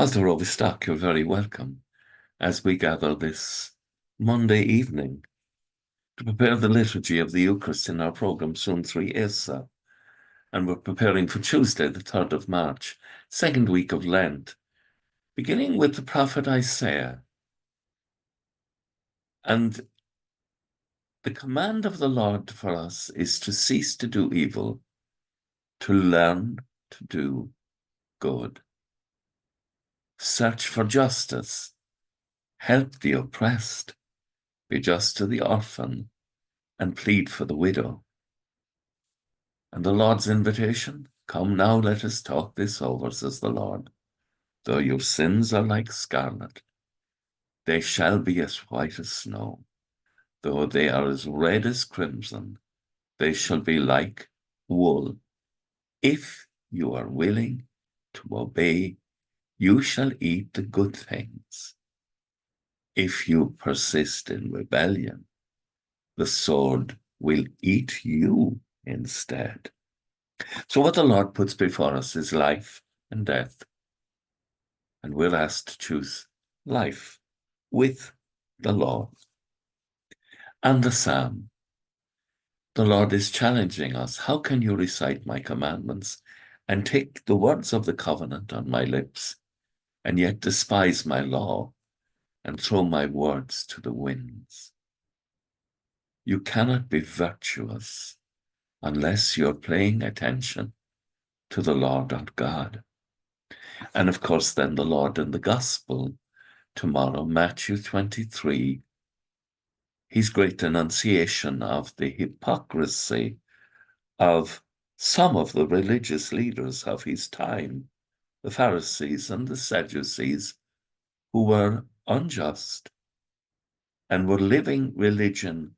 Walter Overstock, you're very welcome as we gather this Monday evening to prepare the liturgy of the Eucharist in our programme Suantraí Íosa. And we're preparing for Tuesday, the 3rd of March, second week of Lent, beginning with the prophet Isaiah. And the command of the Lord for us is to cease to do evil, to learn to do good. Search for justice, help the oppressed, be just to the orphan, and plead for the widow. And the Lord's invitation, come now, let us talk this over, says the Lord. Though your sins are like scarlet, they shall be as white as snow. Though they are as red as crimson, they shall be like wool. If you are willing to obey, you shall eat the good things. If you persist in rebellion, the sword will eat you instead. So what the Lord puts before us is life and death. And we're asked to choose life with the Lord. And the psalm, the Lord is challenging us. How can you recite my commandments and take the words of the covenant on my lips and yet despise my law and throw my words to the winds? You cannot be virtuous unless you're paying attention to the Lord our God. And of course, then the Lord in the Gospel tomorrow, Matthew 23, his great denunciation of the hypocrisy of some of the religious leaders of his time, the Pharisees and the Sadducees, who were unjust and were living religion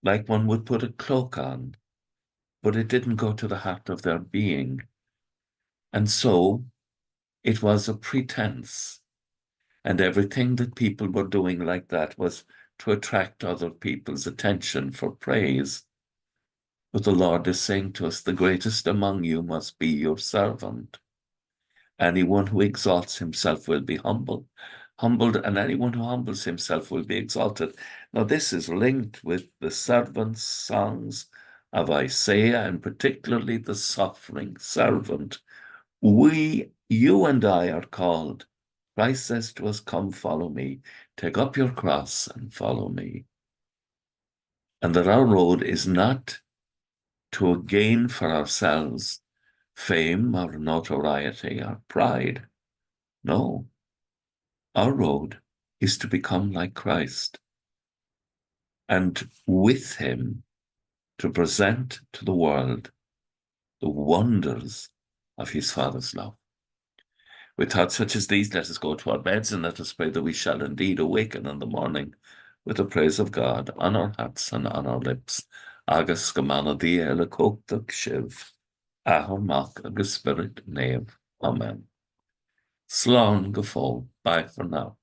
like one would put a cloak on, but it didn't go to the heart of their being. And so it was a pretense. And everything that people were doing like that was to attract other people's attention for praise. But the Lord is saying to us, the greatest among you must be your servant. Anyone who exalts himself will be humbled, and anyone who humbles himself will be exalted. Now, this is linked with the servant's songs of Isaiah, and particularly the suffering servant. You and I are called. Christ says to us, come follow me. Take up your cross and follow me. And that our road is not to gain for ourselves fame or notoriety or pride. No. Our road is to become like Christ, and with him to present to the world the wonders of his Father's love. With thoughts such as these, let us go to our beds and let us pray that we shall indeed awaken in the morning with the praise of God on our hearts and on our lips. Agus gemana dia le cóchtach shiv, ahormach agus spirit nave. Amen. Slán go fóill. Bye for now.